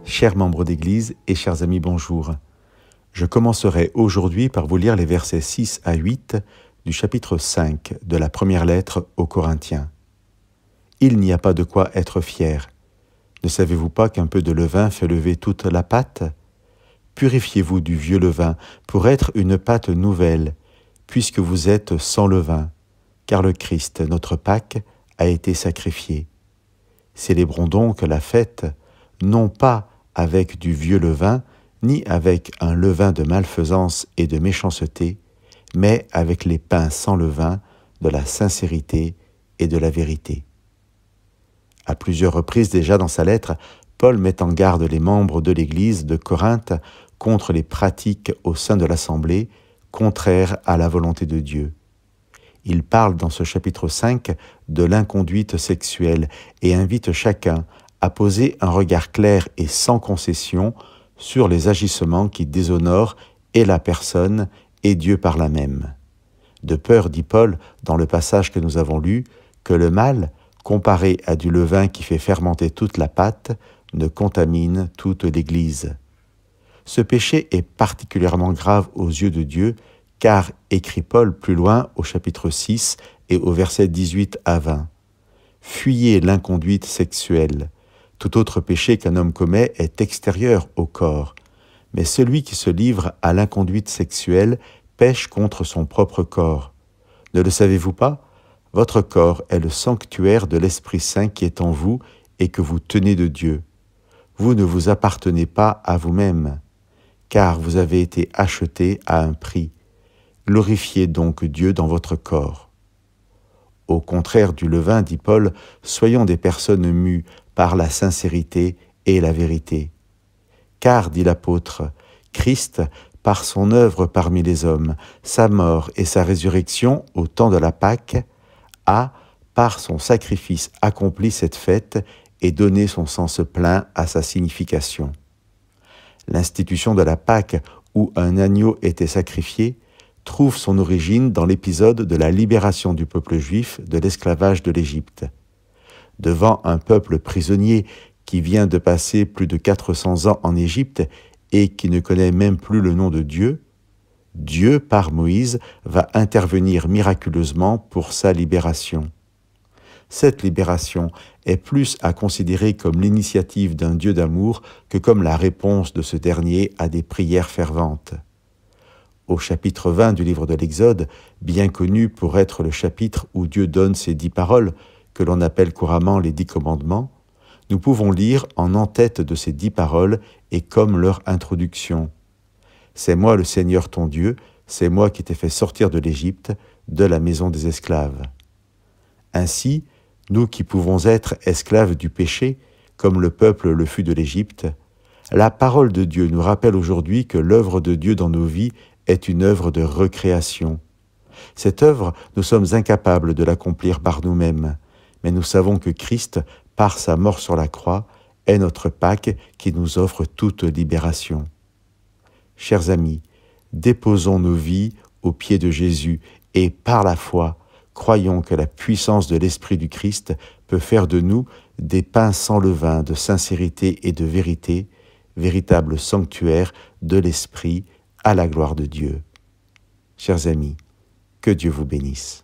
Chers membres d'Église et chers amis, bonjour. Je commencerai aujourd'hui par vous lire les versets 6 à 8 du chapitre 5 de la première lettre aux Corinthiens. Il n'y a pas de quoi être fier. Ne savez-vous pas qu'un peu de levain fait lever toute la pâte? Purifiez-vous du vieux levain pour être une pâte nouvelle, puisque vous êtes sans levain, car le Christ, notre Pâque, a été sacrifié. Célébrons donc la fête, non pas avec du vieux levain, ni avec un levain de malfaisance et de méchanceté, mais avec les pains sans levain, de la sincérité et de la vérité. À plusieurs reprises déjà dans sa lettre, Paul met en garde les membres de l'Église de Corinthe contre les pratiques au sein de l'Assemblée, contraires à la volonté de Dieu. Il parle dans ce chapitre 5 de l'inconduite sexuelle et invite chacun à poser un regard clair et sans concession sur les agissements qui déshonorent et la personne et Dieu par là même. De peur, dit Paul dans le passage que nous avons lu, que le mal, comparé à du levain qui fait fermenter toute la pâte, ne contamine toute l'Église. Ce péché est particulièrement grave aux yeux de Dieu, car, écrit Paul plus loin au chapitre 6 et au verset 18 à 20, « Fuyez l'inconduite sexuelle. Tout autre péché qu'un homme commet est extérieur au corps, mais celui qui se livre à l'inconduite sexuelle pêche contre son propre corps. Ne le savez-vous pas? Votre corps est le sanctuaire de l'Esprit Saint qui est en vous et que vous tenez de Dieu. Vous ne vous appartenez pas à vous-même, car vous avez été achetés à un prix. Glorifiez donc Dieu dans votre corps. » Au contraire du levain, dit Paul, soyons des personnes mues par la sincérité et la vérité. Car, dit l'apôtre, Christ, par son œuvre parmi les hommes, sa mort et sa résurrection au temps de la Pâque, a, par son sacrifice, accompli cette fête et donné son sens plein à sa signification. L'institution de la Pâque, où un agneau était sacrifié, trouve son origine dans l'épisode de la libération du peuple juif de l'esclavage de l'Égypte. Devant un peuple prisonnier qui vient de passer plus de 400 ans en Égypte et qui ne connaît même plus le nom de Dieu, Dieu, par Moïse, va intervenir miraculeusement pour sa libération. Cette libération est plus à considérer comme l'initiative d'un Dieu d'amour que comme la réponse de ce dernier à des prières ferventes. Au chapitre 20 du livre de l'Exode, bien connu pour être le chapitre où Dieu donne ses 10 paroles, que l'on appelle couramment les 10 commandements, nous pouvons lire en en-tête de ces 10 paroles et comme leur introduction. « C'est moi le Seigneur ton Dieu, c'est moi qui t'ai fait sortir de l'Égypte, de la maison des esclaves. » Ainsi, nous qui pouvons être esclaves du péché, comme le peuple le fut de l'Égypte, la parole de Dieu nous rappelle aujourd'hui que l'œuvre de Dieu dans nos vies est une œuvre de recréation. Cette œuvre, nous sommes incapables de l'accomplir par nous-mêmes, mais nous savons que Christ, par sa mort sur la croix, est notre Pâque qui nous offre toute libération. Chers amis, déposons nos vies aux pieds de Jésus et, par la foi, croyons que la puissance de l'Esprit du Christ peut faire de nous des pains sans levain de sincérité et de vérité, véritable sanctuaire de l'Esprit à la gloire de Dieu. Chers amis, que Dieu vous bénisse.